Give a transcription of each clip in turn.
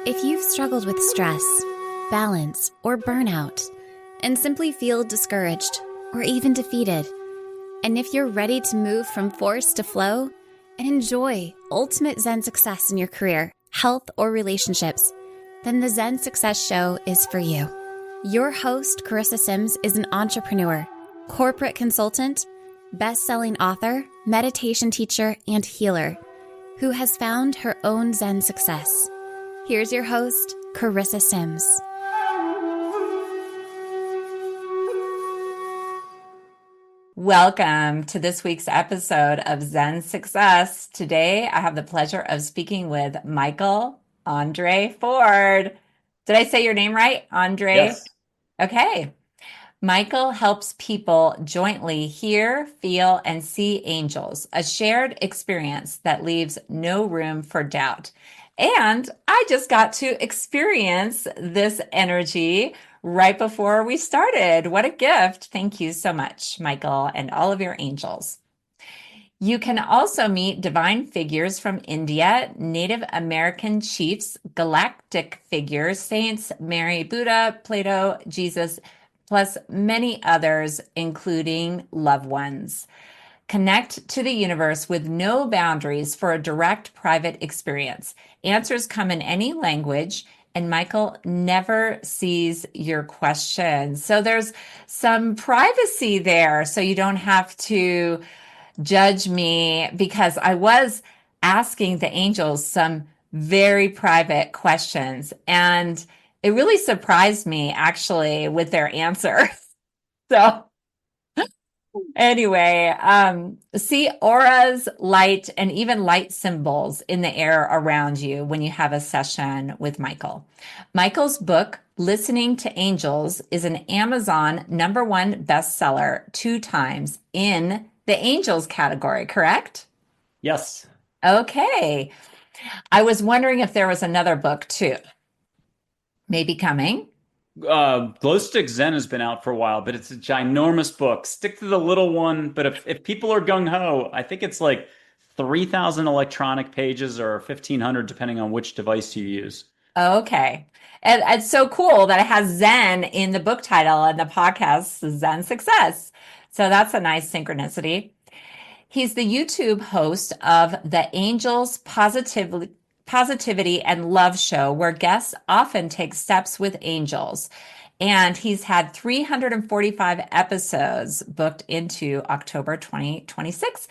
If you've struggled with stress, balance, or burnout, and simply feel discouraged or even defeated, and if you're ready to move from force to flow and enjoy ultimate Zen success in your career, health, or relationships, then the Zen Success Show is for you. Your host, Carissa Sims, is an entrepreneur, corporate consultant, best-selling author, meditation teacher, and healer who has found her own Zen success. Here's your host, Carissa Sims. Welcome to this week's episode of Zen Success. Today, I have the pleasure of speaking with Michael Andre Ford. Did I say your name right? Andre? Yes. Okay. Michael helps people jointly hear, feel, and see angels, a shared experience that leaves no room for doubt. And I just got to experience this energy right before we started. What a gift. Thank you so much, Michael, and all of your angels. You can also meet divine figures from India, Native American chiefs, galactic figures, saints, Mary, Buddha, Plato, Jesus, plus many others, including loved ones. Connect to the universe with no boundaries for a direct private experience. Answers come in any language, and Michael never sees your questions. So there's some privacy there, so you don't have to judge me, because I was asking the angels some very private questions, and it really surprised me actually with their answer. So anyway, see auras, light, and even light symbols in the air around you when you have a session with Michael. Michael's book, Listening to Angels, is an Amazon #1 bestseller 2 times in the angels category, correct? Yes. Okay. I was wondering if there was another book too, maybe coming. Glow Stick Zen has been out for a while, but it's a ginormous book. Stick to the little one. But if people are gung ho, I think it's like 3,000 electronic pages or 1,500, depending on which device you use. Okay. And it's so cool that it has Zen in the book title and the podcast Zen Success. So that's a nice synchronicity. He's the YouTube host of the Angels Positivity and Love Show, where guests often take steps with angels. And he's had 345 episodes booked into October 2026.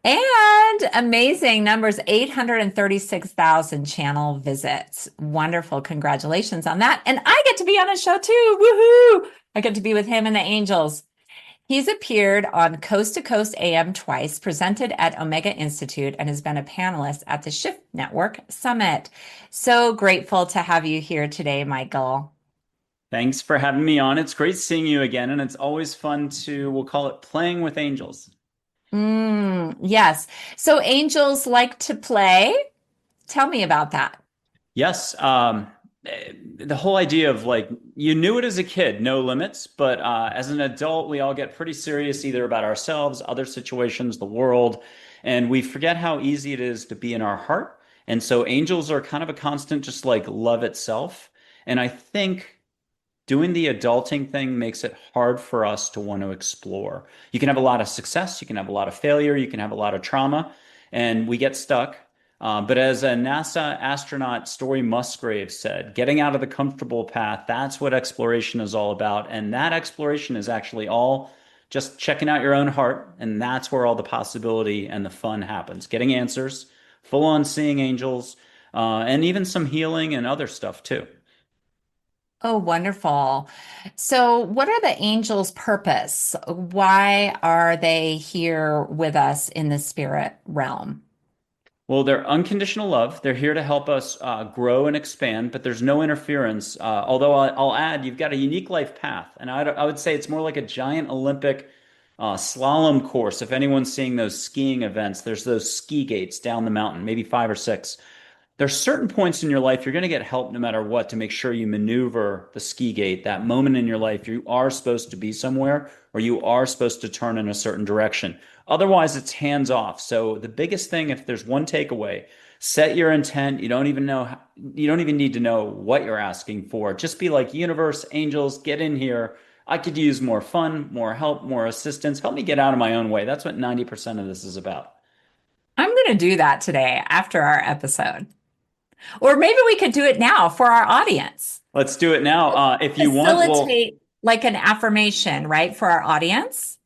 And amazing numbers, 836,000 channel visits. Wonderful. Congratulations on that. And I get to be on a show too. Woohoo! I get to be with him and the angels. He's appeared on Coast to Coast AM twice, presented at Omega Institute, and has been a panelist at the Shift Network Summit. So grateful to have you here today, Michael. Thanks for having me on. It's great seeing you again, and it's always fun to, we'll call it playing with angels. Yes. So angels like to play. Tell me about that. Yes. The whole idea of like, you knew it as a kid, no limits, but as an adult, we all get pretty serious either about ourselves, other situations, the world, and we forget how easy it is to be in our heart. And so angels are kind of a constant, just like love itself. And I think doing the adulting thing makes it hard for us to want to explore. You can have a lot of success, you can have a lot of failure, you can have a lot of trauma, and we get stuck. But as a NASA astronaut, Story Musgrave said, getting out of the comfortable path, that's what exploration is all about. And that exploration is actually all just checking out your own heart. And that's where all the possibility and the fun happens. Getting answers, full on seeing angels, and even some healing and other stuff too. Oh, wonderful. So, what are the angels' purpose? Why are they here with us in the spirit realm? Well, they're unconditional love. They're here to help us grow and expand, but there's no interference. Although I'll add, you've got a unique life path. And I would say it's more like a giant Olympic slalom course. If anyone's seeing those skiing events, there's those ski gates down the mountain, maybe 5 or 6. There's certain points in your life you're going to get help no matter what to make sure you maneuver the ski gate. That moment in your life, you are supposed to be somewhere or you are supposed to turn in a certain direction. Otherwise, it's hands off. So the biggest thing, if there's one takeaway, Set your intent. You don't even need to know what you're asking for. Just be like, universe, angels, get in here. I could use more fun, more help, more assistance. Help me get out of my own way. That's what 90% of this is about. I'm going to do that today after our episode. Or maybe we could do it now for our audience. Let's do it now. If you want, we'll Facilitate like an affirmation, right, for our audience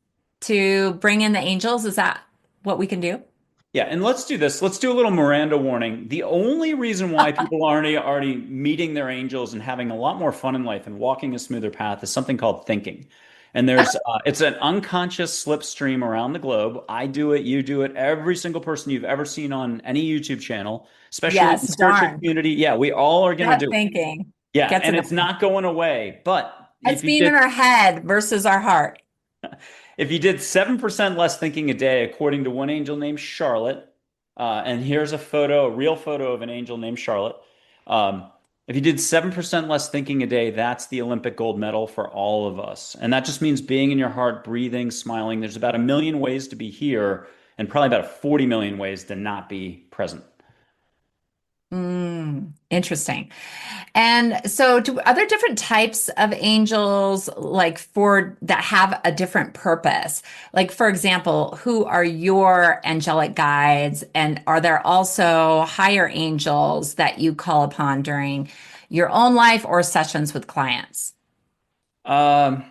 to bring in the angels. Is that what we can do? Yeah, and let's do this. Let's do a little Miranda warning. The only reason why people are already meeting their angels and having a lot more fun in life and walking a smoother path is something called thinking. And it's an unconscious slipstream around the globe. I do it, you do it, every single person you've ever seen on any YouTube channel, especially in the Yes, spiritual darn. community. Yeah, we all are going to That do it. thinking Yeah, gets and in the it's not going away. But It's if you being in did our head versus our heart. If you did 7% less thinking a day, according to one angel named Charlotte, and here's a photo, a real photo of an angel named Charlotte. If you did 7% less thinking a day, that's the Olympic gold medal for all of us. And that just means being in your heart, breathing, smiling. There's about a million ways to be here, and probably about 40 million ways to not be present. Interesting. And so do other different types of angels like for that have a different purpose? Like for example, who are your angelic guides and are there also higher angels that you call upon during your own life or sessions with clients?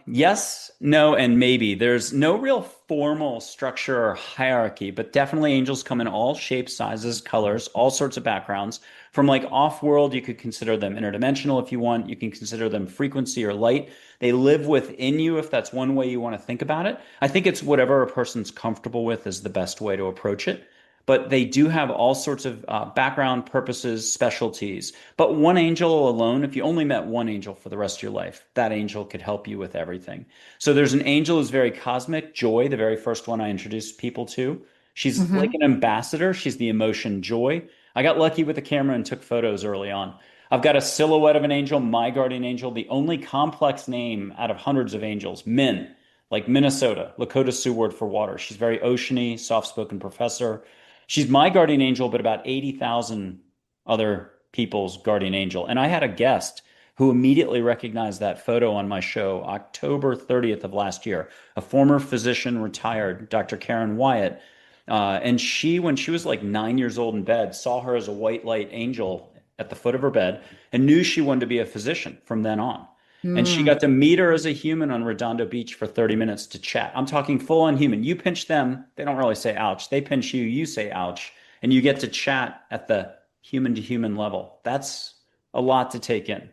Yes, no, and maybe. There's no real formal structure or hierarchy, but definitely angels come in all shapes, sizes, colors, all sorts of backgrounds. From like off-world, you could consider them interdimensional if you want. You can consider them frequency or light. They live within you if that's one way you want to think about it. I think it's whatever a person's comfortable with is the best way to approach it. But they do have all sorts of background purposes, specialties. But one angel alone, if you only met one angel for the rest of your life, that angel could help you with everything. So there's an angel who's very cosmic, Joy, the very first one I introduced people to. She's like Hmm. an ambassador. She's the emotion Joy. I got lucky with the camera and took photos early on. I've got a silhouette of an angel, my guardian angel, the only complex name out of hundreds of angels, Min, like Minnesota, Lakota Sioux word for water. She's very oceany, soft-spoken professor. She's my guardian angel, but about 80,000 other people's guardian angel. And I had a guest who immediately recognized that photo on my show, October 30th of last year, a former physician, retired, Dr. Karen Wyatt. And when she was like 9 years old in bed, saw her as a white light angel at the foot of her bed and knew she wanted to be a physician from then on. And she got to meet her as a human on Redondo Beach for 30 minutes to chat. I'm talking full on human. You pinch them, they don't really say ouch. They pinch you, you say ouch. And you get to chat at the human to human level. That's a lot to take in.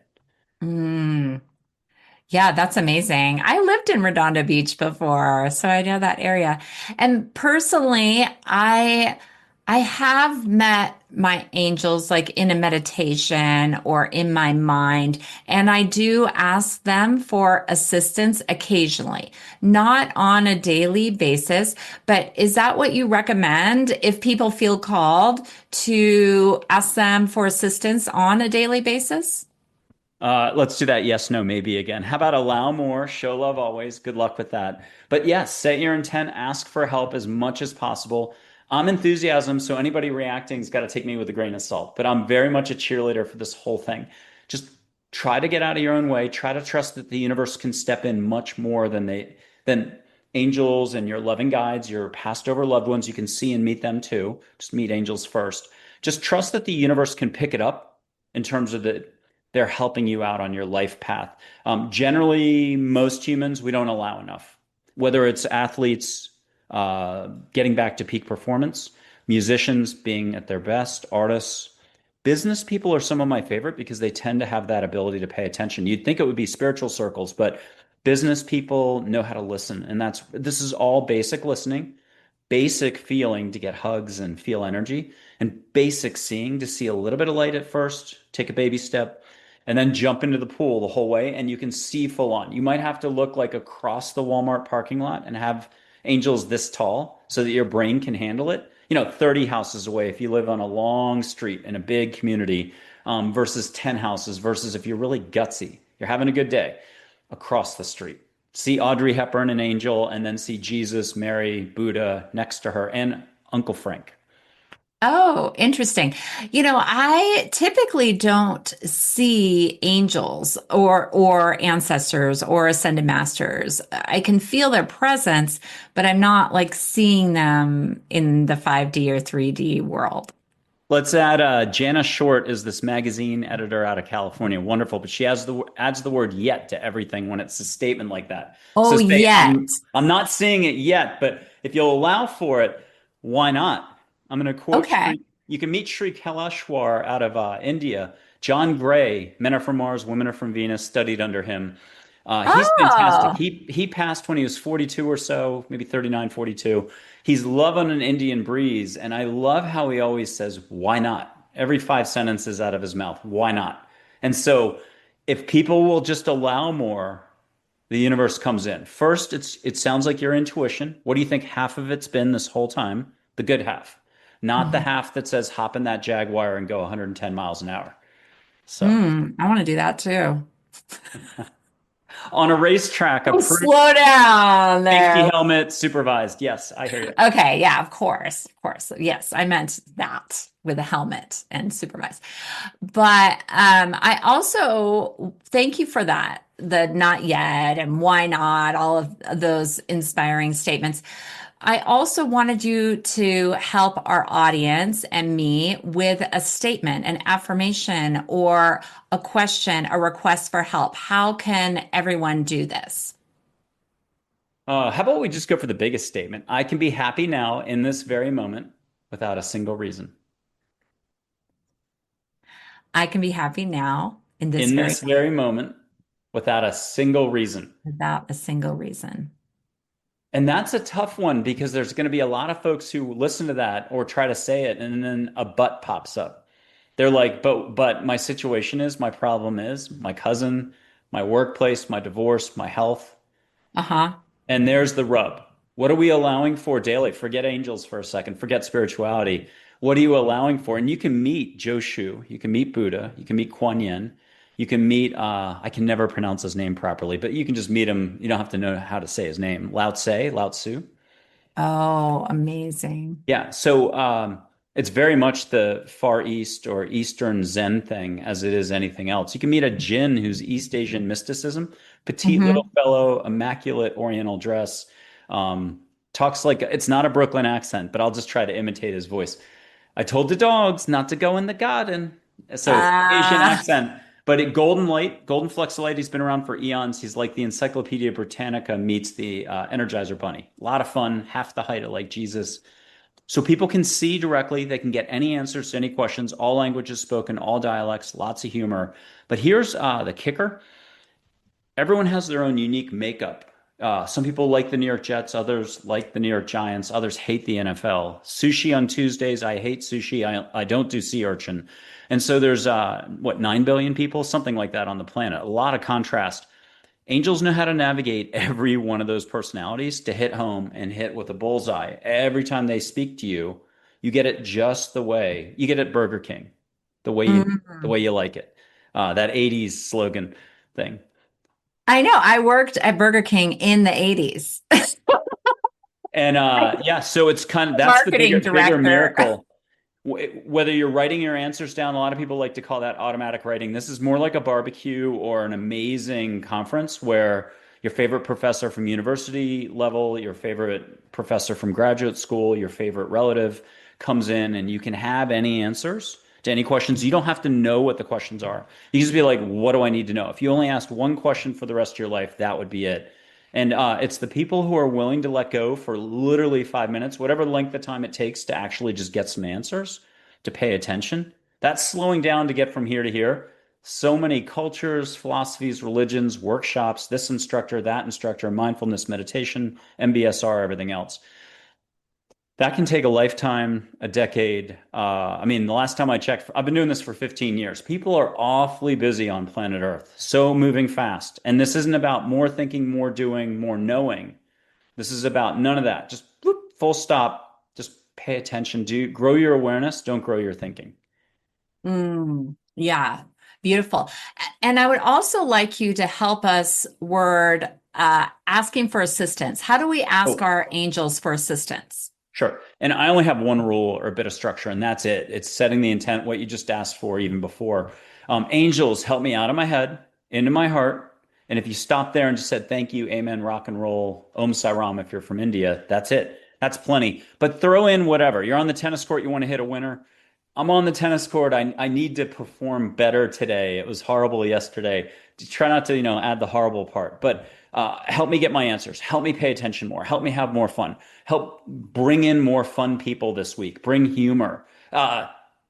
Mm. Yeah, that's amazing. I lived in Redondo Beach before, so I know that area. And personally, I have met my angels like in a meditation or in my mind, and I do ask them for assistance occasionally, not on a daily basis. But is that what you recommend if people feel called to ask them for assistance on a daily basis? Let's do that yes, no, maybe again. How about allow more, show love always? Good luck with that. But yes, set your intent, ask for help as much as possible. I'm enthusiasm, so anybody reacting's got to take me with a grain of salt. But I'm very much a cheerleader for this whole thing. Just try to get out of your own way. Try to trust that the universe can step in much more than angels and your loving guides, your passed over loved ones. You can see and meet them too. Just meet angels first. Just trust that the universe can pick it up in terms of they're helping you out on your life path. Generally, most humans, we don't allow enough. Whether it's athletes getting back to peak performance, musicians being at their best, artists, business people are some of my favorite because they tend to have that ability to pay attention. You'd think it would be spiritual circles, but business people know how to listen. And this is all basic listening, basic feeling to get hugs and feel energy, and basic seeing to see a little bit of light at first, take a baby step, and then jump into the pool the whole way. And you can see full on. You might have to look like across the Walmart parking lot and have angels this tall so that your brain can handle it. 30 houses away if you live on a long street in a big community versus 10 houses versus if you're really gutsy, you're having a good day across the street. See Audrey Hepburn, an angel, and then see Jesus, Mary, Buddha next to her, and Uncle Frank. Oh, interesting. I typically don't see angels or ancestors or ascended masters. I can feel their presence, but I'm not like seeing them in the 5D or 3D world. Let's add Jana Short is this magazine editor out of California. Wonderful, but she adds the word yet to everything when it's a statement like that. So Oh, say yet. I'm not seeing it yet, but if you'll allow for it, why not? I'm going to quote Okay. Shri. You can meet Sri Kailashwar out of India. John Gray, Men Are from Mars, Women Are from Venus, studied under him. He's fantastic. Oh. He passed when he was 42 or so, maybe 39, 42. He's loving an Indian breeze, and I love how he always says, "Why not?" Every 5 sentences out of his mouth, "Why not?" And so, if people will just allow more, the universe comes in. First, it sounds like your intuition. What do you think half of it's been this whole time? The good half, not the Mhm. half that says hop in that Jaguar and go 110 miles an hour. So, I want to do that too. on a racetrack, Oh, approved slow down safety there. helmet supervised. Yes, I hear you. Okay, yeah, of course. Of course. Yes, I meant that with a helmet and supervise. But I also thank you for that. The not yet and why not, all of those inspiring statements. I also wanted you to help our audience and me with a statement, an affirmation, or a question, a request for help. How can everyone do this? How about we just go for the biggest statement? I can be happy now in this very moment without a single reason. I can be happy now in this In very this very moment without a single reason. without a single reason. And that's a tough one because there's going to be a lot of folks who listen to that or try to say it, and then a but pops up. They're like, but my situation is, my problem is my cousin, my workplace, my divorce, my health. Uh-huh. And there's the rub. What are we allowing for daily? Forget angels for a second, forget spirituality. What are you allowing for? And you can meet Joshu, you can meet Buddha, you can meet Kuan Yin, you can meet, I can never pronounce his name properly, but you can just meet him. You don't have to know how to say his name. Lao Tse, Lao Tzu. Oh, amazing. Yeah, so it's very much the Far East or Eastern Zen thing as it is anything else. You can meet a Jin who's East Asian mysticism, petite little Hmm. fellow, immaculate Oriental dress, um, talks like it's not a Brooklyn accent, but I'll just try to imitate his voice. I told the dogs not to go in the garden. So Asian Uh, accent, but golden light, golden fluxolite. He's been around for eons. He's like the Encyclopedia Britannica meets the Energizer Bunny. A lot of fun, half the height of like Jesus. So people can see directly, they can get any answers to any questions, all languages spoken, all dialects, lots of humor. But here's the kicker. Everyone has their own unique makeup. Some people like the New York Jets, others like the New York Giants, others hate the NFL. Sushi on Tuesdays, I hate sushi. I don't do sea urchin. And so there's, what, 9 billion people, something like that on the planet. A lot of contrast. Angels know how to navigate every one of those personalities to hit home and hit with a bullseye. Every time they speak to you, you get it just the way you get it Burger King, the mm. way you like it. That 80s slogan thing. I know. I worked at Burger King in the 80s. And yeah, so it's kind of that's the Marketing bigger director. miracle. Whether you're writing your answers down, a lot of people like to call that automatic writing. This is more like a barbecue or an amazing conference where your favorite professor from university level, your favorite professor from graduate school, your favorite relative comes in and you can have any answers to any questions. You don't have to know what the questions are. You can just be like, what do I need to know? If you only asked one question for the rest of your life, that would be it. And it's the people who are willing to let go for literally 5 minutes, whatever length of time it takes to actually just get some answers, to pay attention. That's slowing down to get from here to here. So many cultures, philosophies, religions, workshops, this instructor, that instructor, mindfulness, meditation, MBSR, everything else. That can take a lifetime, a decade. I mean, the last time I checked, I've been doing this for 15 years. People are awfully busy on planet Earth, so moving fast. And this isn't about more thinking, more doing, more knowing. This is about none of that. Just bloop, full stop. Just pay attention. Grow your awareness. Don't grow your thinking. Yeah, beautiful. And I would also like you to help us word asking for assistance. How do we ask Oh, our angels for assistance? Sure. And I only have one rule or a bit of structure, and that's it. It's setting the intent, what you just asked for even before. Angels, help me out of my head, into my heart. And if you stop there and just said thank you, amen, rock and roll, Om Sai Ram, if you're from India, that's it. That's plenty. But throw in whatever. You're on the tennis court, you want to hit a winner. I'm on the tennis court. I need to perform better today. It was horrible yesterday. Try not to, add the horrible part, but help me get my answers. Help me pay attention more. Help me have more fun. Help bring in more fun people this week. Bring humor.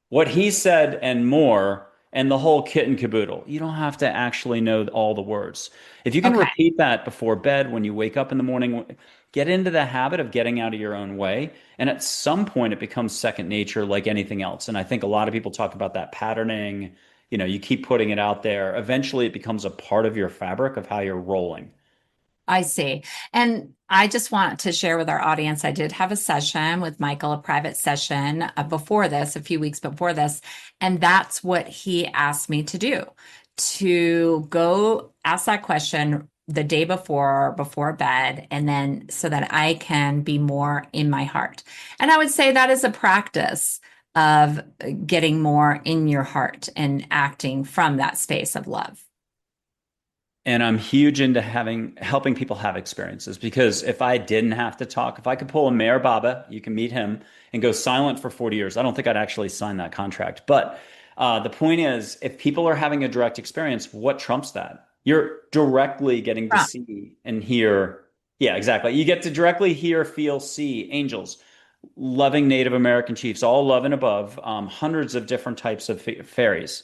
What he said and more, and the whole kit and caboodle. You don't have to actually know all the words. If you can Okay. repeat that before bed, when you wake up in the morning, get into the habit of getting out of your own way. And at some point, it becomes second nature like anything else. And I think a lot of people talk about that patterning. You keep putting it out there. Eventually, it becomes a part of your fabric of how you're rolling. I see. And I just want to share with our audience, I did have a session with Michael, a private session before this, a few weeks before this. And that's what he asked me to do, to go ask that question the day before bed, and then so that I can be more in my heart. And I would say that is a practice of getting more in your heart and acting from that space of love. And I'm huge into helping people have experiences because if I didn't have to talk, if I could pull a Mayor Baba, you can meet him, and go silent for 40 years, I don't think I'd actually sign that contract. But the point is, if people are having a direct experience, what trumps that? You're directly getting to Right. see and hear. Yeah, exactly. You get to directly hear, feel, see angels, loving Native American chiefs, all love and above, hundreds of different types of fairies,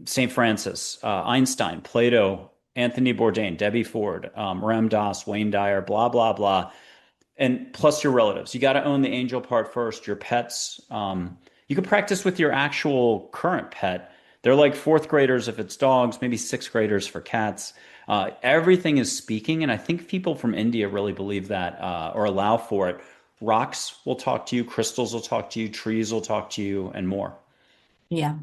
St. Francis, Einstein, Plato, Anthony Bourdain, Debbie Ford, Ram Dass, Wayne Dyer, blah, blah, blah. And plus your relatives. You got to own the angel part first, your pets. You can practice with your actual current pet. They're like fourth graders if it's dogs, maybe sixth graders for cats. Everything is speaking. And I think people from India really believe that or allow for it. Rocks will talk to you, crystals will talk to you, trees will talk to you, and more. Yeah.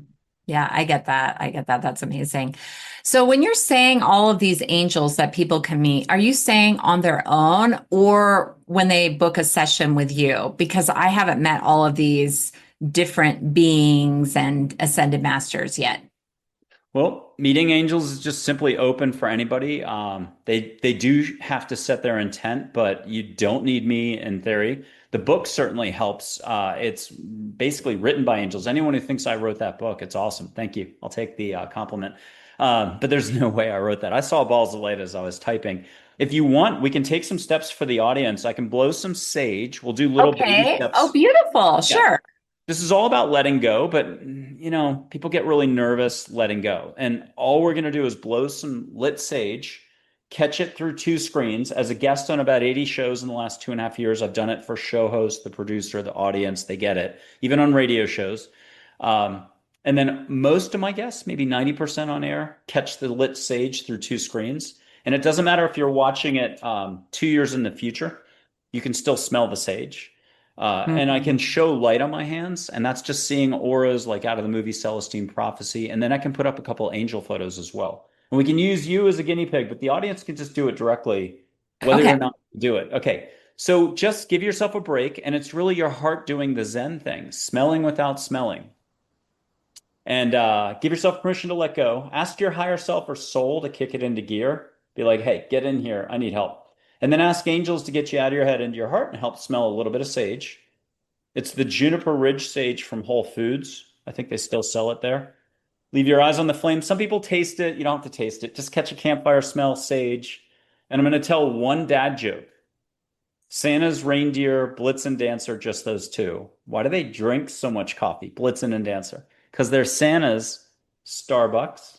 Yeah, I get that. I get that. That's amazing. So when you're saying all of these angels that people can meet, are you saying on their own or when they book a session with you? Because I haven't met all of these different beings and ascended masters yet. Well, meeting angels is just simply open for anybody. They do have to set their intent, but you don't need me in theory. The book certainly helps. It's basically written by angels. Anyone who thinks I wrote that book, it's awesome. Thank you. I'll take the compliment. But there's no way I wrote that. I saw balls of light as I was typing. If you want, we can take some steps for the audience. I can blow some sage. We'll do little baby Okay. Oh, steps. beautiful. Yeah. Sure. This is all about letting go, but people get really nervous letting go. And all we're going to do is blow some lit sage, catch it through two screens. As a guest on about 80 shows in the last 2.5 years, I've done it for show host, the producer, the audience. They get it, even on radio shows. Um, and then most of my guests, maybe 90% on air, catch the lit sage through two screens. And it doesn't matter if you're watching it 2 years in the future, you can still smell the sage. And I can Mhm. show light on my hands, and that's just seeing auras like out of the movie Celestine Prophecy. And then I can put up a couple angel photos as well. And we can use you as a guinea pig, but the audience can just do it directly, whether Okay. or not you do it. Okay. So just give yourself a break, and it's really your heart doing the Zen thing, smelling without smelling. And give yourself permission to let go. Ask your higher self or soul to kick it into gear. Be like, hey, get in here. I need help. And then ask angels to get you out of your head into your heart and help smell a little bit of sage. It's the Juniper Ridge sage from Whole Foods. I think they still sell it there. Leave your eyes on the flame. Some people taste it. You don't have to taste it. Just catch a campfire, smell sage. And I'm going to tell one dad joke. Santa's reindeer, Blitzen, Dancer, just those two. Why do they drink so much coffee, Blitzen and Dancer? Because they're Santa's Starbucks.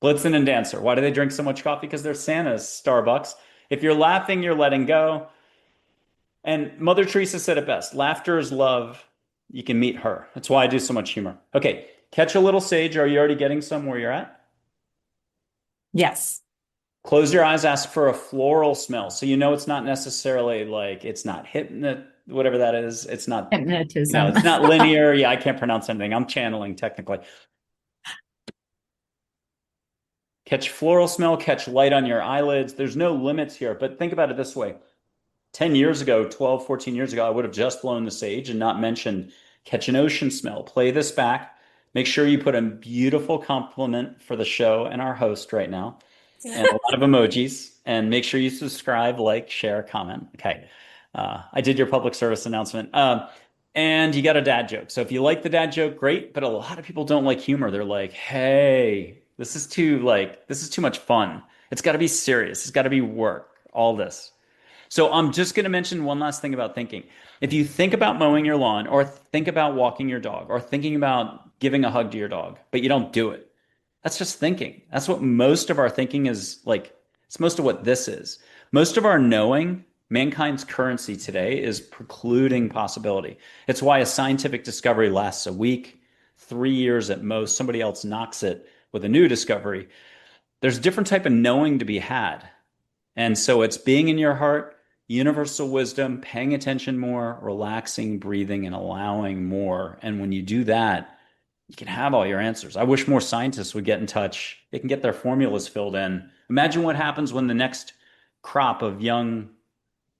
Blitzen and Dancer. Why do they drink so much coffee? Because they're Santa's Starbucks. If you're laughing, you're letting go. And Mother Teresa said it best, laughter is love. You can meet her. That's why I do so much humor. Okay, catch a little sage. Are you already getting some where you're at? Yes. Close your eyes, ask for a floral smell. So you know it's not necessarily like it's not hypnot, whatever that is. It's not, Hypnotism. it's not linear. Yeah, I can't pronounce anything. I'm channeling technically. Catch floral smell, catch light on your eyelids. There's no limits here, but think about it this way. 10 years ago, 12, 14 years ago, I would have just blown the sage and not mentioned catch an ocean smell. Play this back. Make sure you put a beautiful compliment for the show and our host right now and a lot of emojis. And make sure you subscribe, like, share, comment. Okay. I did your public service announcement. And you got a dad joke. So if you like the dad joke, great. But a lot of people don't like humor. They're like, hey, this is too much fun. It's got to be serious. It's got to be work, all this. So I'm just going to mention one last thing about thinking. If you think about mowing your lawn or think about walking your dog or thinking about giving a hug to your dog, but you don't do it, that's just thinking. That's what most of our thinking is like. It's most of what this is. Most of our knowing, mankind's currency today is precluding possibility. It's why a scientific discovery lasts a week, 3 years at most. Somebody else knocks it with a new discovery. There's a different type of knowing to be had. And so it's being in your heart, universal wisdom, paying attention more, relaxing, breathing, and allowing more. And when you do that, you can have all your answers. I wish more scientists would get in touch. They can get their formulas filled in. Imagine what happens when the next crop of young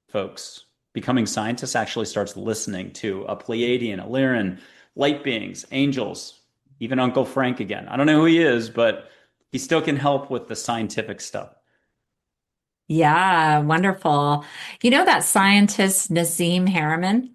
folks becoming scientists actually starts listening to a Pleiadian, a Lyran, light beings, angels, even Uncle Frank again. I don't know who he is, but he still can help with the scientific stuff. Yeah, wonderful. You know that scientist Nassim Haramein?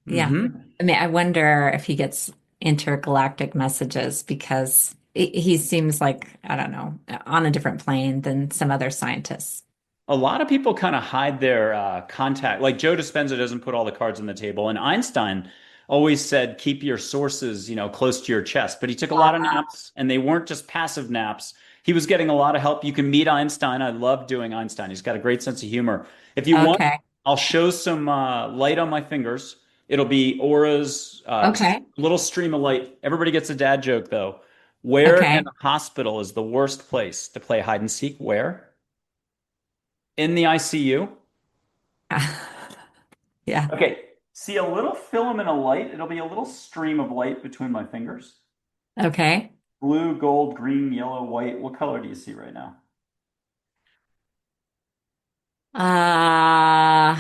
Yeah. Hmm. I mean, I wonder if he gets intergalactic messages because he seems like, I don't know, on a different plane than some other scientists. A lot of people kind of hide their contact. Like Joe Dispenza doesn't put all the cards on the table, and Einstein always said keep your sources, close to your chest. But he took a lot of naps, and they weren't just passive naps. He was getting a lot of help. You can meet Einstein. I love doing Einstein. He's got a great sense of humor. If you want, Okay. I'll show some light on my fingers. It'll be auras, Okay. a little stream of light. Everybody gets a dad joke though. Where in Okay. a hospital is the worst place to play hide and seek? Where? In the ICU. Yeah. Okay, see a little filament of light. It'll be a little stream of light between my fingers. Okay. Blue, gold, green, yellow, white. What color do you see right now? I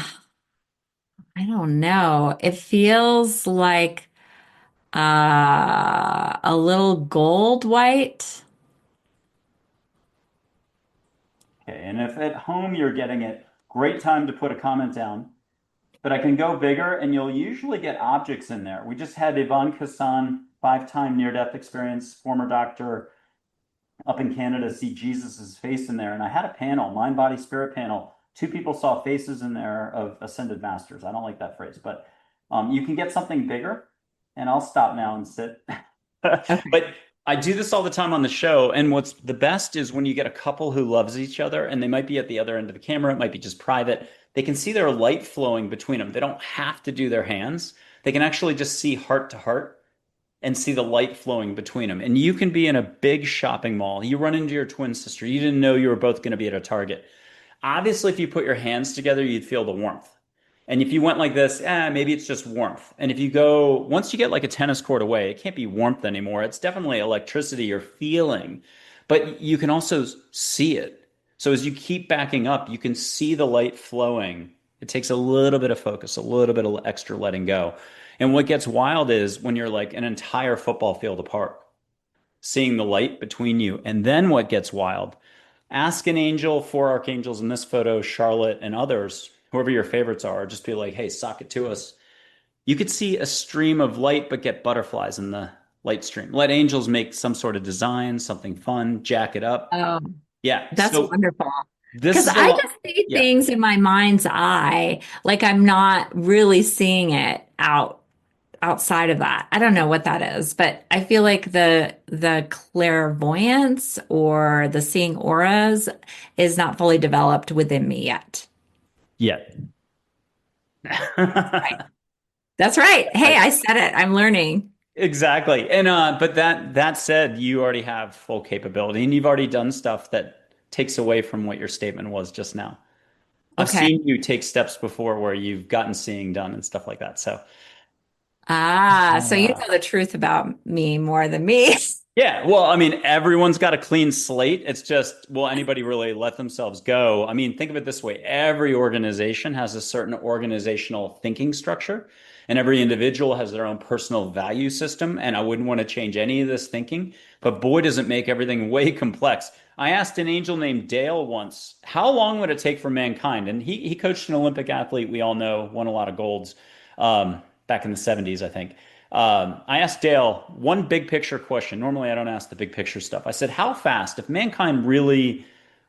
don't know. It feels like a little gold white. Okay, and if at home you're getting it, great time to put a comment down. But I can go bigger, and you'll usually get objects in there. We just had Yvonne Kassan, five-time near-death experience, former doctor up in Canada, see Jesus's face in there. And I had a panel, mind, body, spirit panel. Two people saw faces in there of ascended masters. I don't like that phrase, but you can get something bigger. And I'll stop now and sit. Okay. But I do this all the time on the show. And what's the best is when you get a couple who loves each other and they might be at the other end of the camera, it might be just private. They can see their light flowing between them. They don't have to do their hands. They can actually just see heart to heart and see the light flowing between them. And you can be in a big shopping mall. You run into your twin sister. You didn't know you were both going to be at a Target. Obviously, if you put your hands together, you'd feel the warmth. And if you went like this, maybe it's just warmth. And if you go, once you get like a tennis court away, it can't be warmth anymore. It's definitely electricity or feeling, but you can also see it. So as you keep backing up, you can see the light flowing. It takes a little bit of focus, a little bit of extra letting go. And what gets wild is when you're like an entire football field apart, seeing the light between you. And then what gets wild, ask an angel, four archangels in this photo, Charlotte and others, whoever your favorites are, just be like, hey, sock it to us. You could see a stream of light, but get butterflies in the light stream. Let angels make some sort of design, something fun, jack it up. Oh, Yeah. that's So wonderful. this Because is a I lot. just see Yeah. things in my mind's eye, like I'm not really seeing it outside of that. I don't know what that is, but I feel like the clairvoyance or the seeing auras is not fully developed within me yet. Yeah. Right. That's right. Hey, I said it. I'm learning. Exactly. And but that said, you already have full capability and you've already done stuff that takes away from what your statement was just now. I've Okay. seen you take steps before where you've gotten seeing done and stuff like that. So So you know the truth about me more than me. Yeah, well, I mean, everyone's got a clean slate. It's just, will anybody really let themselves go? I mean, think of it this way. Every organization has a certain organizational thinking structure, and every individual has their own personal value system. And I wouldn't want to change any of this thinking, but boy, does it make everything way complex. I asked an angel named Dale once, how long would it take for mankind? And he coached an Olympic athlete we all know, won a lot of golds back in the 70s, I think. I asked Dale one big picture question. Normally, I don't ask the big picture stuff. I said, how fast, if mankind really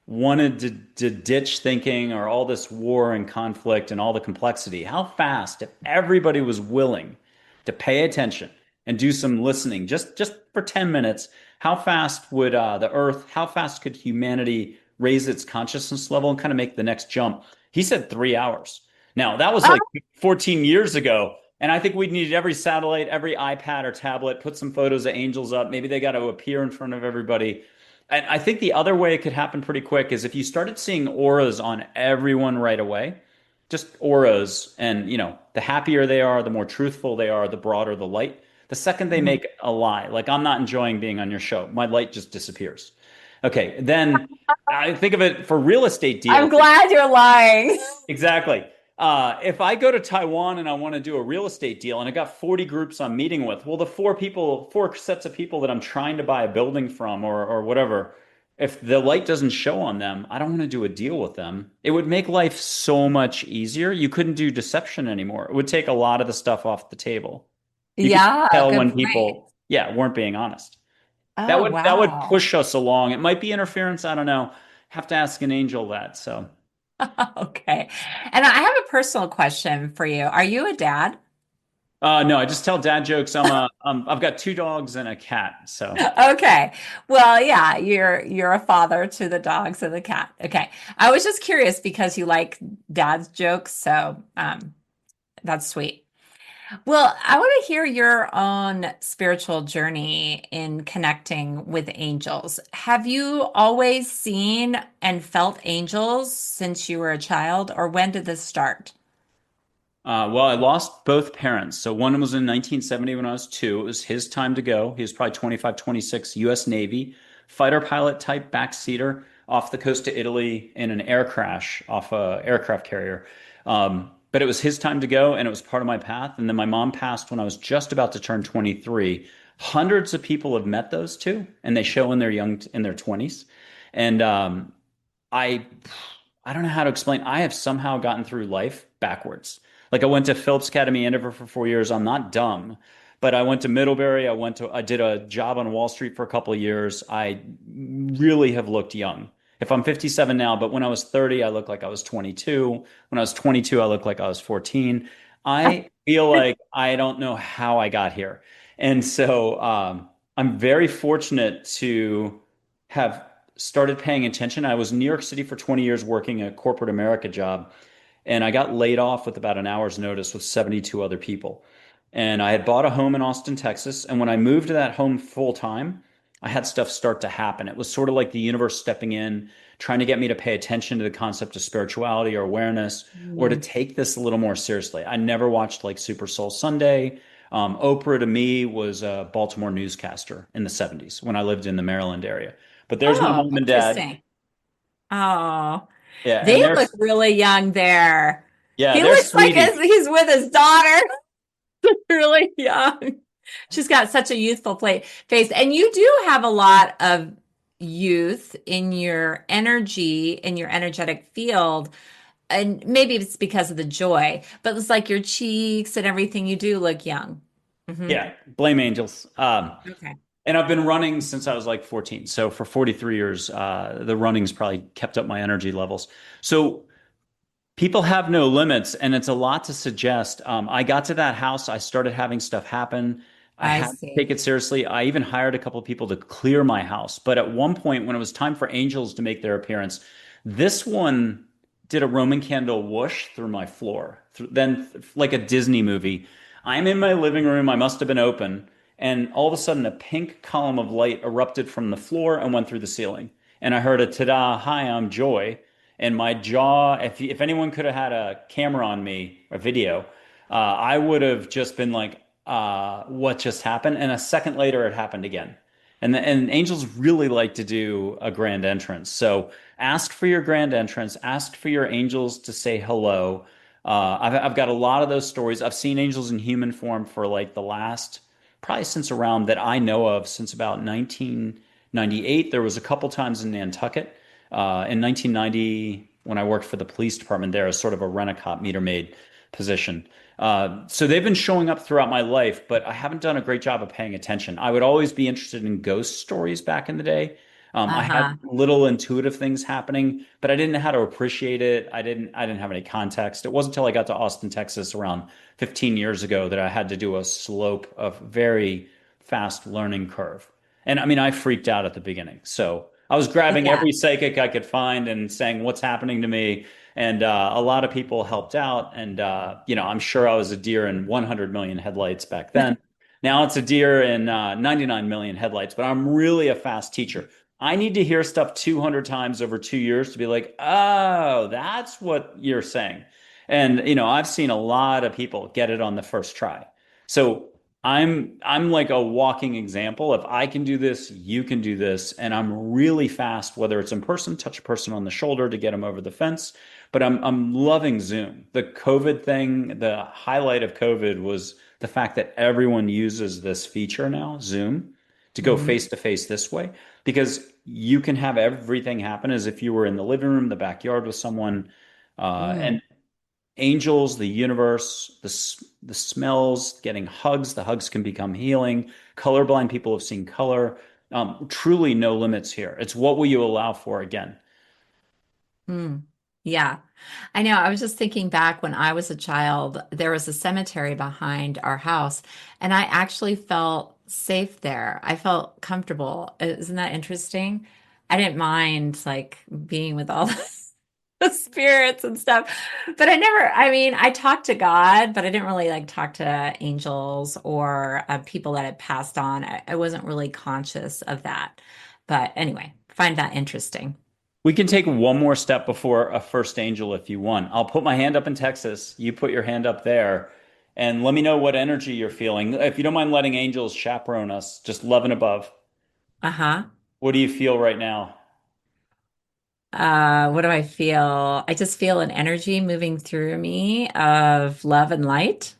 wanted to ditch thinking or all this war and conflict and all the complexity, how fast, if everybody was willing to pay attention and do some listening just for 10 minutes, how fast would the Earth, how fast could humanity raise its consciousness level and kind of make the next jump? He said 3 hours. Now, that was like 14 years ago. And I think we need every satellite, every iPad or tablet, put some photos of angels up. Maybe they got to appear in front of everybody. And I think the other way it could happen pretty quick is if you started seeing auras on everyone right away, just auras. And, the happier they are, the more truthful they are, the broader the light. The second they Mhm. make a lie, like I'm not enjoying being on your show, my light just disappears. Okay. Then I think of it for real estate I'm deals. glad you're lying. Exactly. If I go to Taiwan and I want to do a real estate deal and I got 40 groups I'm meeting with, well, the four sets of people that I'm trying to buy a building from or whatever, if the light doesn't show on them, I don't want to do a deal with them. It would make life so much easier. You couldn't do deception anymore. It would take a lot of the stuff off the table. You could Yeah, tell good when point. people, yeah, weren't being honest. That Oh, would wow. push us along. It might be interference. I don't know. Have to ask an angel that. So. Okay. And I have a personal question for you. Are you a dad? No, I just tell dad jokes. I've got two dogs and a cat. So, Okay. Well, yeah, you're a father to the dogs and the cat. Okay. I was just curious because you like dad's jokes, so that's sweet. Well, I want to hear your own spiritual journey in connecting with angels. Have you always seen and felt angels since you were a child, or when did this start? well, I lost both parents. So one was in 1970 when I was two. It was his time to go. He was probably 25, 26, U.S. Navy, fighter pilot type backseater off the coast of Italy in an air crash off a aircraft carrier. But it was his time to go, and it was part of my path. And then my mom passed when I was just about to turn 23. Hundreds of people have met those two, and they show in their 20s. And I I don't know how to explain. I have somehow gotten through life backwards. Like I went to Phillips Academy Andover for 4 years. I'm not dumb, but I went to Middlebury. I did a job on Wall Street for a couple of years. I really have looked young. If I'm 57 now, but when I was 30, I looked like I was 22. When I was 22, I looked like I was 14. I feel like I don't know how I got here. And so I'm very fortunate to have started paying attention. I was in New York City for 20 years working a corporate America job, and I got laid off with about an hour's notice with 72 other people. And I had bought a home in Austin, Texas. And when I moved to that home full time, I had stuff start to happen. It was sort of like the universe stepping in, trying to get me to pay attention to the concept of spirituality or awareness, or to Mm. take this a little more seriously. I never watched like Super Soul Sunday. Oprah to me was a Baltimore newscaster in the 70s when I lived in the Maryland area. But there's my Oh, mom and dad. interesting. Oh, Yeah, they and look really young there. He they're looks like sweeties. he's with his daughter, really young. She's got such a youthful face. And you do have a lot of youth in your energy, in your energetic field. And maybe it's because of the joy, but it's like your cheeks and everything you do look young. Hmm. Yeah, blame angels. Okay. And I've been running since I was like 14. So for 43 years, the running's probably kept up my energy levels. So people have no limits, and it's a lot to suggest. I got to that house, I started having stuff happen. I I had to see. take it seriously. I even hired a couple of people to clear my house. But at one point, when it was time for angels to make their appearance, this one did a Roman candle whoosh through my floor. Then, like a Disney movie, I'm in my living room. I must have been open. And all of a sudden, a pink column of light erupted from the floor and went through the ceiling. And I heard a ta-da, hi, I'm Joy. And my jaw, if anyone could have had a camera on me, a video, I would have just been like, what just happened? And a second later, it happened again. And angels really like to do a grand entrance. So ask for your grand entrance, ask for your angels to say hello. I've got a lot of those stories. I've seen angels in human form for like the last, probably since around that I know of, since about 1998. There was a couple times in Nantucket. In 1990, when I worked for the police department there as sort of a rent-a-cop meter maid position. So they've been showing up throughout my life, but I haven't done a great job of paying attention. I would always be interested in ghost stories back in the day. I had Uh-huh. little intuitive things happening, but I didn't know how to appreciate it. I didn't have any context. It wasn't until I got to Austin, Texas around 15 years ago that I had to do a slope of very fast learning curve. And I mean, I freaked out at the beginning. So I was grabbing Yeah. every psychic I could find and saying, "What's happening to me?" And a lot of people helped out. And, I'm sure I was a deer in 100 million headlights back then. Now it's a deer in 99 million headlights, but I'm really a fast teacher. I need to hear stuff 200 times over 2 years to be like, oh, that's what you're saying. And, I've seen a lot of people get it on the first try. So I'm like a walking example. If I can do this, you can do this. And I'm really fast, whether it's in person, touch a person on the shoulder to get them over the fence. But I'm loving Zoom. The COVID thing, the highlight of COVID was the fact that everyone uses this feature now, Zoom, to go Hmm. face to face this way, because you can have everything happen as if you were in the living room, the backyard with someone. And Mm. angels, the universe, the smells, getting hugs. The hugs can become healing. Colorblind people have seen color. Truly no limits here. It's what will you allow for again? Mm. Yeah. I know. I was just thinking back when I was a child, there was a cemetery behind our house, and I actually felt safe there. I felt comfortable. Isn't that interesting? I didn't mind like being with all the spirits and stuff. But I mean, I talked to God, but I didn't really like talk to angels or people that had passed on. I wasn't really conscious of that. But anyway, find that interesting. We can take one more step before a first angel if you want. I'll put my hand up in Texas. You put your hand up there. And let me know what energy you're feeling. If you don't mind letting angels chaperone us, just love and above. Uh-huh. What do you feel right now? What do I feel? I just feel an energy moving through me of love and light.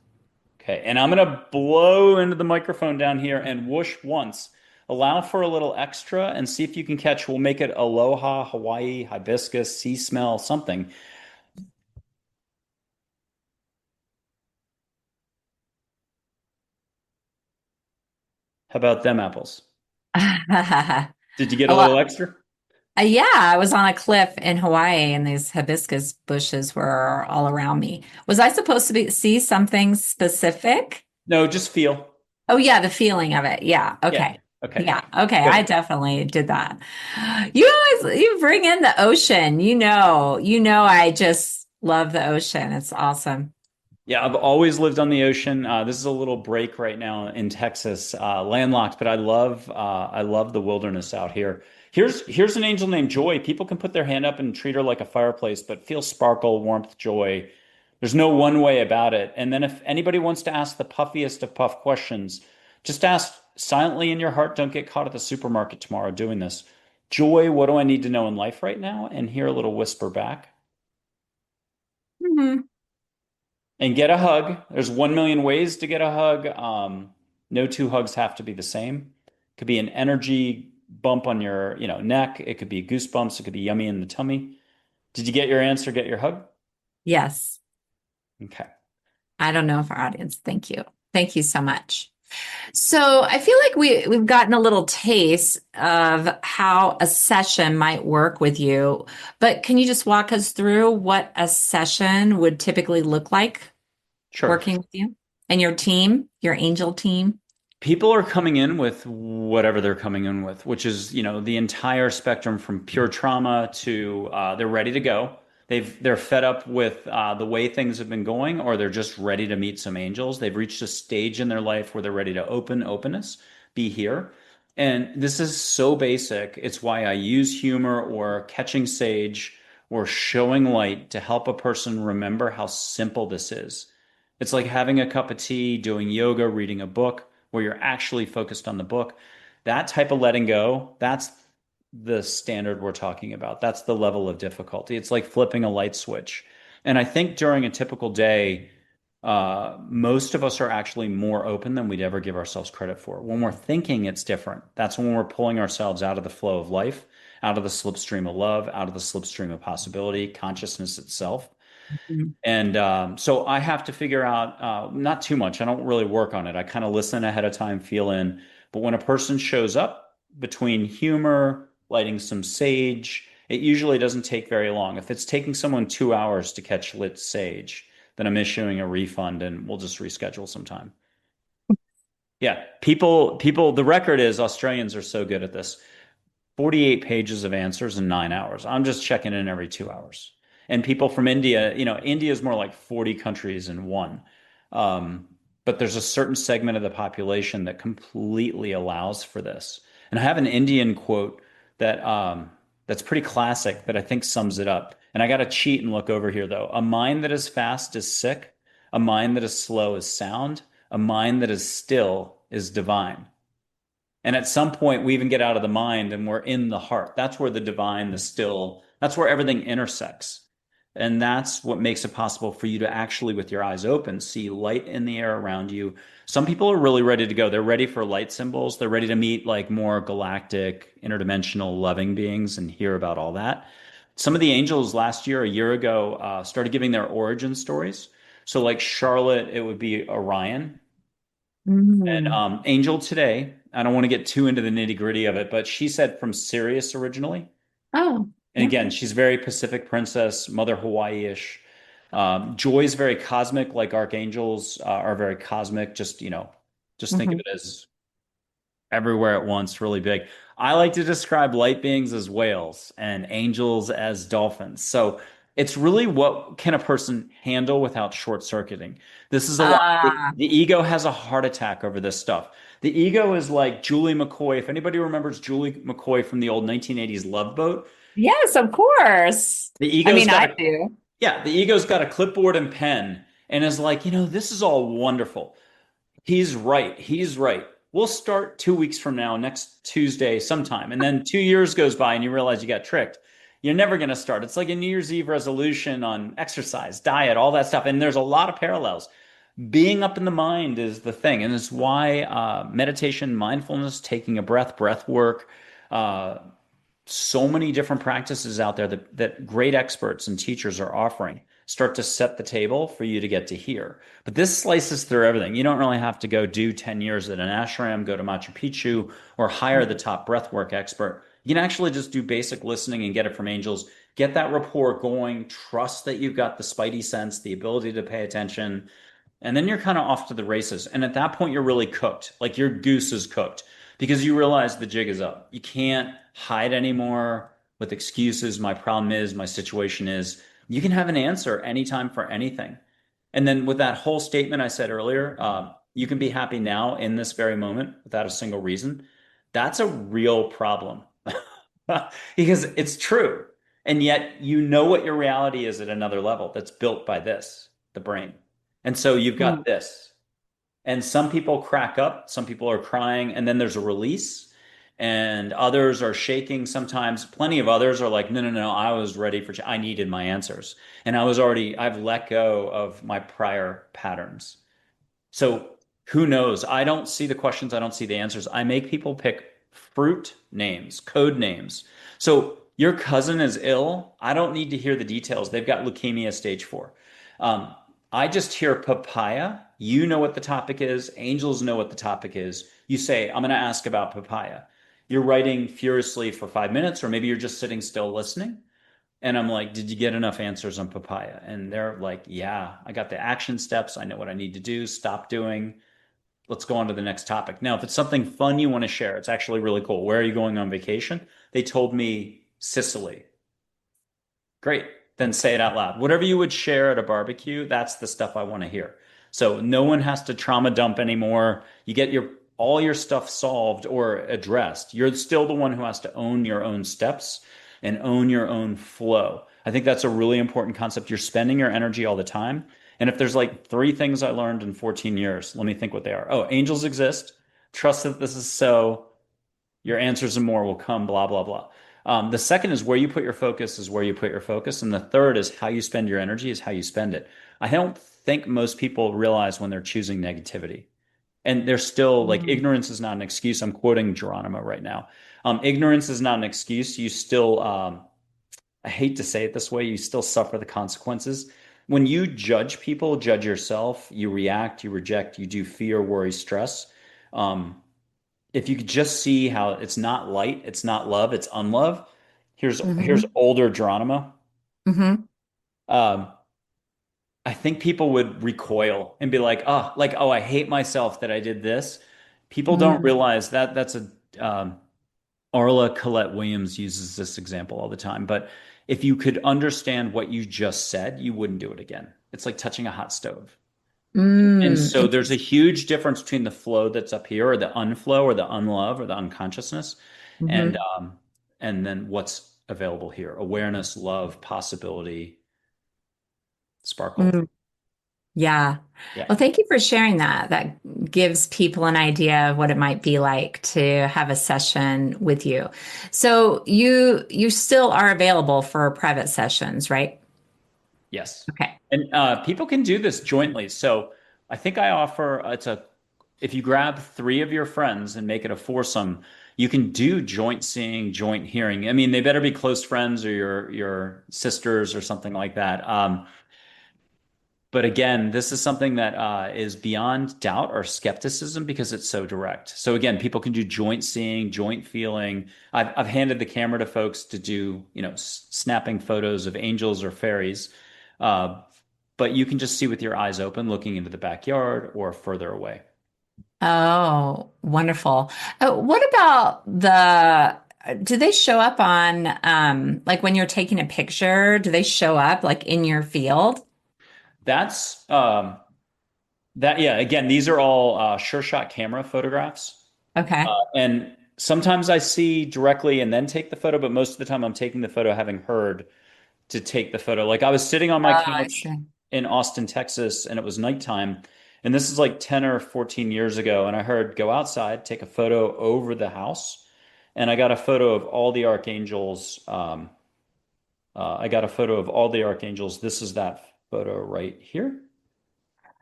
Okay, and I'm gonna blow into the microphone down here and whoosh once. Allow for a little extra and see if you can catch. We'll make it aloha, Hawaii, hibiscus, sea smell, something. How about them apples? A Did you get a lot. little extra? Yeah, I was on a cliff in Hawaii and these hibiscus bushes were all around me. Was I supposed to see something specific? No, just feel. Oh yeah, the feeling of it. Yeah. Yeah. Okay. Okay. Yeah. Okay. I Good. definitely did that. You bring in the ocean. I just love the ocean. It's awesome. Yeah, I've always lived on the ocean. This is a little break right now in Texas, landlocked, but I love the wilderness out here. Here's an angel named Joy. People can put their hand up and treat her like a fireplace, but feel sparkle, warmth, joy. There's no one way about it. And then if anybody wants to ask the puffiest of puff questions, just ask silently in your heart. Don't get caught at the supermarket tomorrow doing this. Joy, what do I need to know in life right now? And hear a little whisper back. Mhm. And get a hug. There's 1 million ways to get a hug. No two hugs have to be the same. It could be an energy bump on your, neck. It could be goosebumps. It could be yummy in the tummy. Did you get your answer? Get your hug? Yes. Okay. I don't know if our audience. Thank you. Thank you so much. So I feel like we've gotten a little taste of how a session might work with you, but can you just walk us through what a session would typically look like Sure. working with you and your team, your angel team? People are coming in with whatever they're coming in with, which is, the entire spectrum from pure trauma to they're ready to go. They're fed up with the way things have been going, or they're just ready to meet some angels. They've reached a stage in their life where they're ready to openness, be here. And this is so basic. It's why I use humor or catching sage or showing light to help a person remember how simple this is. It's like having a cup of tea, doing yoga, reading a book where you're actually focused on the book. That type of letting go, that's the standard we're talking about. That's the level of difficulty. It's like flipping a light switch. And I think during a typical day, most of us are actually more open than we'd ever give ourselves credit for. When we're thinking, it's different. That's when we're pulling ourselves out of the flow of life, out of the slipstream of love, out of the slipstream of possibility, consciousness itself. Mhm. And so I have to figure out, not too much. I don't really work on it. I kind of listen ahead of time, feel in. But when a person shows up between humor, lighting some sage, it usually doesn't take very long. If it's taking someone 2 hours to catch lit sage, then I'm issuing a refund and we'll just reschedule sometime. Yeah, the record is Australians are so good at this. 48 pages of answers in 9 hours. I'm just checking in every 2 hours. And people from India, India is more like 40 countries in one. Um, but there's a certain segment of the population that completely allows for this. And I have an Indian quote that's pretty classic that I think sums it up. And I got to cheat and look over here though. A mind that is fast is sick. A mind that is slow is sound. A mind that is still is divine. And at some point, we even get out of the mind and we're in the heart. That's where the divine, the still, that's where everything intersects. And that's what makes it possible for you to actually, with your eyes open, see light in the air around you. Some people are really ready to go. They're ready for light symbols. They're ready to meet like more galactic, interdimensional, loving beings and hear about all that. Some of the angels last year, a year ago, started giving their origin stories. So, like Charlotte, it would be Orion. And Mhm. Angel today, I don't want to get too into the nitty gritty of it, but she said from Sirius originally. Oh, And yeah. again, she's very Pacific Princess, Mother Hawaii-ish. Joy's very cosmic, like archangels are very cosmic. Just think of Mhm. it as everywhere at once, really big. I like to describe light beings as whales and angels as dolphins. So it's really what can a person handle without short circuiting. This is a lot. Ah, The ego has a heart attack over this stuff. The ego is like Julie McCoy. If anybody remembers Julie McCoy from the old 1980s Love Boat, yes, of course. the I ego's mean, got I a do. yeah, the ego's got a clipboard and pen and is like, this is all wonderful. He's right. He's right. We'll start 2 weeks from now, next Tuesday, sometime. And then 2 years goes by and you realize you got tricked. You're never going to start. It's like a New Year's Eve resolution on exercise, diet, all that stuff. And there's a lot of parallels. Being up in the mind is the thing. And it's why meditation, mindfulness, taking a breath work, uh, so many different practices out there that great experts and teachers are offering start to set the table for you to get to here. But this slices through everything. You don't really have to go do 10 years at an ashram, go to Machu Picchu, or hire the top breathwork expert. You can actually just do basic listening and get it from angels. Get that rapport going. Trust that you've got the spidey sense, the ability to pay attention, and then you're kind of off to the races. And at that point, you're really cooked. Like your goose is cooked because you realize the jig is up. You can't hide anymore with excuses. My problem is, my situation is. You can have an answer anytime for anything. And then with that whole statement I said earlier, you can be happy now in this very moment without a single reason. That's a real problem because it's true. And yet you know what your reality is at another level that's built by this, the brain. And so you've got Mm. this. And some people crack up, some people are crying, and then there's a release, and others are shaking sometimes. Plenty of others are like, no, no, no, I was ready for, I needed my answers. And I've let go of my prior patterns. So who knows? I don't see the questions, I don't see the answers. I make people pick fruit names, code names. So your cousin is ill. I don't need to hear the details. They've got leukemia stage 4. Um, I just hear papaya. You know what the topic is. Angels know what the topic is. You say, I'm going to ask about papaya. You're writing furiously for 5 minutes, or maybe you're just sitting still listening. And I'm like, did you get enough answers on papaya? And they're like, yeah, I got the action steps. I know what I need to do, stop doing. Let's go on to the next topic. Now, if it's something fun you want to share, it's actually really cool. Where are you going on vacation? They told me Sicily. Great. Then say it out loud. Whatever you would share at a barbecue, that's the stuff I want to hear. So no one has to trauma dump anymore. You get your all your stuff solved or addressed. You're still the one who has to own your own steps and own your own flow. I think that's a really important concept. You're spending your energy all the time. And if there's like 3 things I learned in 14 years, let me think what they are. Oh, angels exist. Trust that this is so. Your answers and more will come, blah, blah, blah. The second is where you put your focus is where you put your focus. And the third is how you spend your energy is how you spend it. I don't think most people realize when they're choosing negativity. And they're still like, Mm. ignorance is not an excuse. I'm quoting Geronimo right now. Ignorance is not an excuse. You still, I hate to say it this way, you still suffer the consequences. When you judge people, judge yourself, you react, you reject, you do fear, worry, stress. Um, if you could just see how it's not light, it's not love, it's unlove. Here's Hmm. older Geronimo. Hmm. Um, I think people would recoil and be like, oh, I hate myself that I did this. People don't Mm. realize that that's a Arla Colette Williams uses this example all the time. But if you could understand what you just said, you wouldn't do it again. It's like touching a hot stove. And Mm. so there's a huge difference between the flow that's up here or the unflow or the unlove or the unconsciousness and Hmm. um and then what's available here. Awareness, love, possibility, sparkle. Yeah. Yeah. Well, thank you for sharing that. That gives people an idea of what it might be like to have a session with you. So you still are available for private sessions, right? Yes. Okay. And people can do this jointly. So I think I offer it's a if you grab three of your friends and make it a foursome, you can do joint seeing, joint hearing. I mean, they better be close friends or your sisters or something like that. But again, this is something that is beyond doubt or skepticism because it's so direct. So again, people can do joint seeing, joint feeling. I've handed the camera to folks to do, snapping photos of angels or fairies. Uh, but you can just see with your eyes open, looking into the backyard or further away. Oh, wonderful. What about do they show up on, like when you're taking a picture, do they show up like in your field? That's that. Yeah. Again, these are all sure shot camera photographs. Okay. And sometimes I see directly and then take the photo, but most of the time I'm taking the photo having heard to take the photo. Like I was sitting on my Oh, I couch see. in Austin, Texas, and it was nighttime. And this is like 10 or 14 years ago. And I heard go outside, take a photo over the house. And I got a photo of all the archangels. I got a photo of all the archangels. This is that photo right here.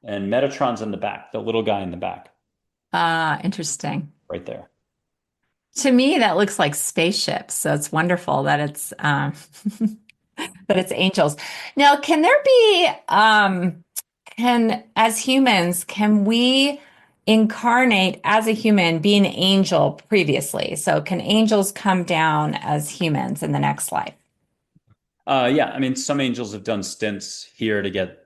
And Metatron's in the back, the little guy in the back, Interesting. right there. To me, that looks like spaceships. So it's wonderful that it's that it's angels. Now, can there be can as humans, can we incarnate as a human, be an angel previously? So can angels come down as humans in the next life? Yeah, I mean, some angels have done stints here to get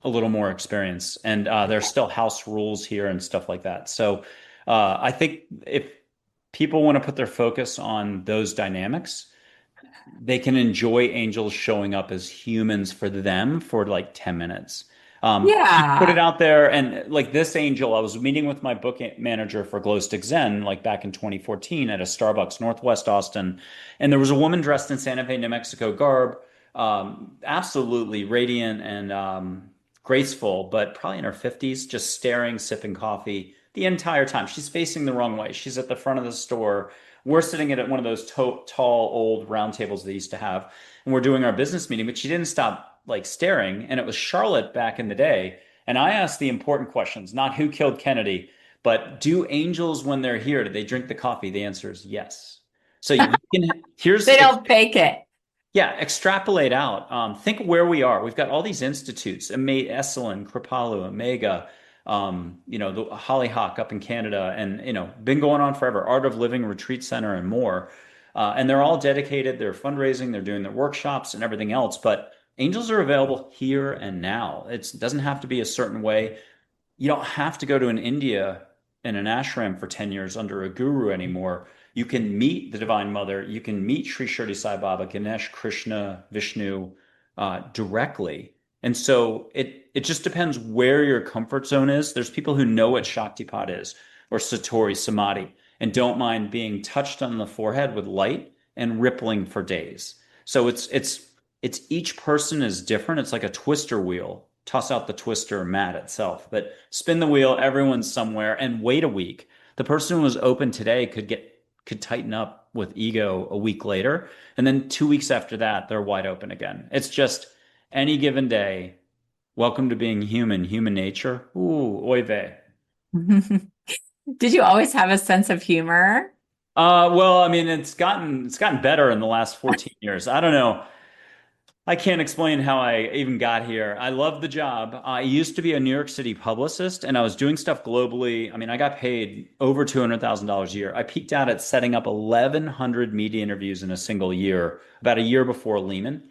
a little more experience, and there's still house rules here and stuff like that. So I think if people want to put their focus on those dynamics, they can enjoy angels showing up as humans for them for like 10 minutes. Just put it Yeah. out there. And like this angel, I was meeting with my book manager for Glow Stick Zen, like back in 2014 at a Starbucks Northwest Austin. And there was a woman dressed in Santa Fe, New Mexico garb, absolutely radiant and graceful, but probably in her 50s, just staring, sipping coffee the entire time. She's facing the wrong way. She's at the front of the store. We're sitting at one of those tall, old round tables they used to have, and we're doing our business meeting, but she didn't stop like staring. And it was Charlotte back in the day. And I asked the important questions, not who killed Kennedy, but do angels, when they're here, do they drink the coffee? The answer is yes. So you can, They don't fake it. yeah, extrapolate out. Think where we are. We've got all these institutes, Esalen, Kripalu, Omega, the Hollyhock up in Canada, and been going on forever. Art of Living Retreat Center and more. And they're all dedicated. They're fundraising. They're doing their workshops and everything else. But angels are available here and now. It doesn't have to be a certain way. You don't have to go to an India in an ashram for 10 years under a guru anymore. You can meet the Divine Mother. You can meet Sri Shirdi Sai Baba, Ganesh, Krishna, Vishnu directly. And so it just depends where your comfort zone is. There's people who know what Shaktipat is or Satori Samadhi and don't mind being touched on the forehead with light and rippling for days. So it's each person is different. It's like a twister wheel. Toss out the twister mat itself, but spin the wheel. Everyone's somewhere and wait a week. The person who was open today could get could tighten up with ego a week later. And then 2 weeks after that, they're wide open again. It's just any given day. Welcome to being human, human nature. Ooh, oy vey. Did you always have a sense of humor? Well, I mean, it's gotten better in the last 14 years. I don't know. I can't explain how I even got here. I love the job. I used to be a New York City publicist and I was doing stuff globally. I mean, I got paid over $200,000 a year. I peaked out at setting up 1,100 media interviews in a single year, about a year before Lehman.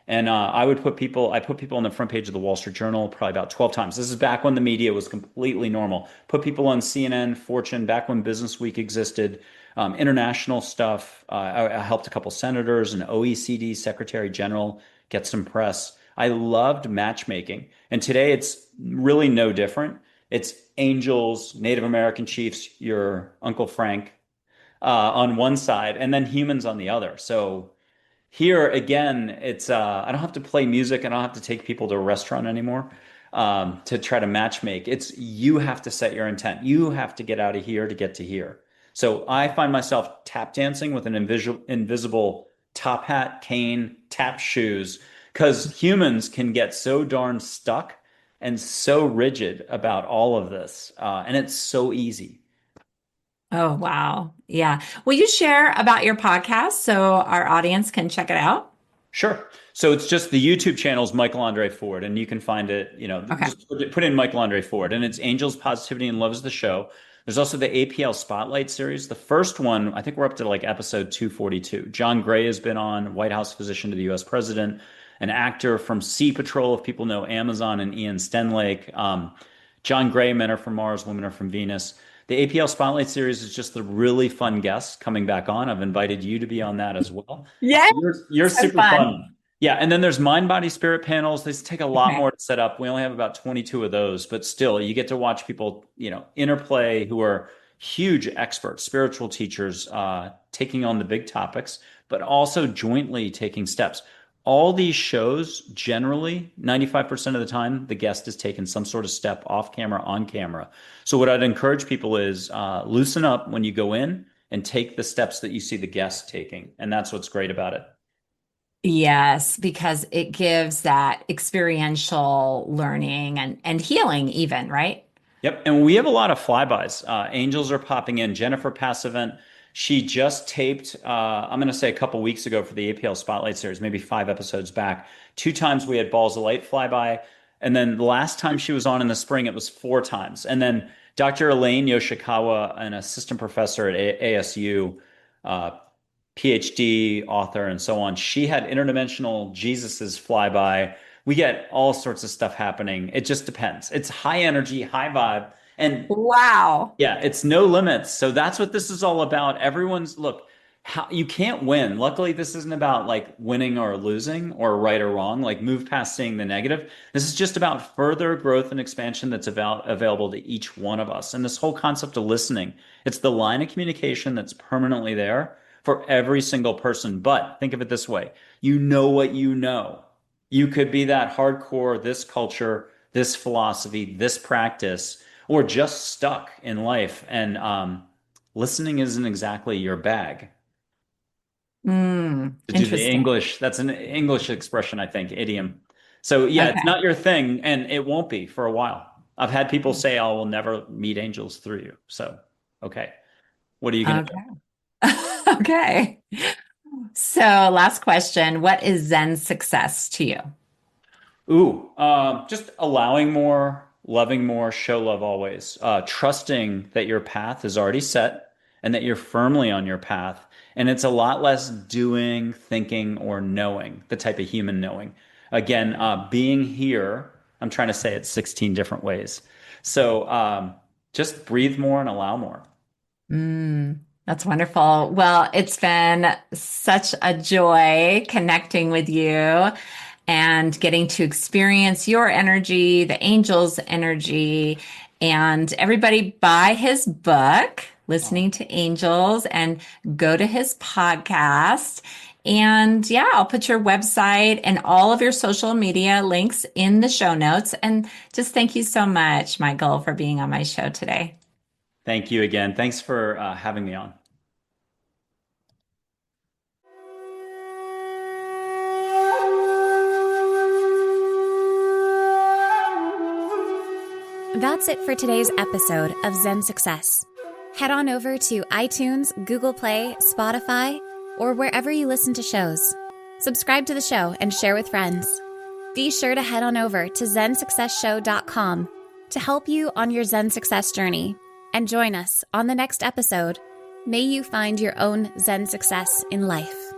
And I put people on the front page of the Wall Street Journal probably about 12 times. This is back when the media was completely normal. Put people on CNN, Fortune, back when Business Week existed, international stuff. I helped a couple senators, an OECD Secretary General get some press. I loved matchmaking. And today it's really no different. It's angels, Native American chiefs, your Uncle Frank on one side, and then humans on the other. So here again, it's I don't have to play music. I don't have to take people to a restaurant anymore to try to match make. It's you have to set your intent. You have to get out of here to get to here. So I find myself tap dancing with an invisible top hat, cane, tap shoes, because humans can get so darn stuck and so rigid about all of this, and it's so easy. Oh, wow. Yeah. Will you share about your podcast so our audience can check it out? Sure. So it's just the YouTube channel is Michael Andre Ford, and you can find it, Okay. just put in Michael Andre Ford, and it's Angels, Positivity, and Love is the show. There's also the APL Spotlight series. The first one, I think we're up to like episode 242. John Gray has been on, White House physician to the US president, an actor from Sea Patrol, if people know Amazon, and Ian Stenlake. John Gray, Men Are From Mars, Women Are From Venus. The APL Spotlight series is just the really fun guests coming back on. I've invited you to be on that as well. Yeah. You're So super fun. fun. Yeah, and then there's mind, body, spirit panels. These take a lot Okay. more to set up. We only have about 22 of those, but still, you get to watch people, interplay who are huge experts, spiritual teachers, taking on the big topics, but also jointly taking steps. All these shows, generally, 95% of the time, the guest has taken some sort of step off camera, on camera. So, what I'd encourage people is loosen up when you go in and take the steps that you see the guest taking. And that's what's great about it. Yes, because it gives that experiential learning and healing even, right? Yep. And we have a lot of flybys. Angels are popping in. Jennifer Passavant, she just taped, I'm going to say a couple weeks ago for the APL Spotlight series, maybe 5 episodes back. 2 times we had Balls of Light flyby. And then the last time she was on in the spring, it was 4 times. And then Dr. Elaine Yoshikawa, an assistant professor at ASU, uh, PhD author and so on, she had interdimensional Jesus's flyby. We get all sorts of stuff happening. It just depends. It's high energy, high vibe, and Wow. yeah, it's no limits. So that's what this is all about. Everyone's look, how you can't win. Luckily, this isn't about like winning or losing or right or wrong. Like move past seeing the negative. This is just about further growth and expansion that's available to each one of us. And this whole concept of listening, it's the line of communication that's permanently there for every single person. But think of it this way. You know what you know. You could be that hardcore, this culture, this philosophy, this practice, or just stuck in life. And listening isn't exactly your bag. To do the Interesting. English, that's an English expression, I think, idiom. So yeah, it's Okay. not your thing, and it won't be for a while. I've had people say, "I will never meet angels through you." So, okay, what are you gonna do? Okay. Okay. So, last question. What is Zen success to you? Ooh, just allowing more, loving more, show love always. Trusting that your path is already set and that you're firmly on your path. And it's a lot less doing, thinking, or knowing, the type of human knowing. Again, being here, I'm trying to say it 16 different ways. So just breathe more and allow more. That's wonderful. Well, it's been such a joy connecting with you and getting to experience your energy, the angel's energy, and everybody buy his book, Oh, Listening to Angels, and go to his podcast. And yeah, I'll put your website and all of your social media links in the show notes. And just thank you so much, Michael, for being on my show today. thank you again. Thanks for having me on. That's it for today's episode of Zen Success. Head on over to iTunes, Google Play, Spotify, or wherever you listen to shows. Subscribe to the show and share with friends. Be sure to head on over to ZenSuccessShow.com to help you on your Zen success journey. And join us on the next episode. May you find your own Zen success in life.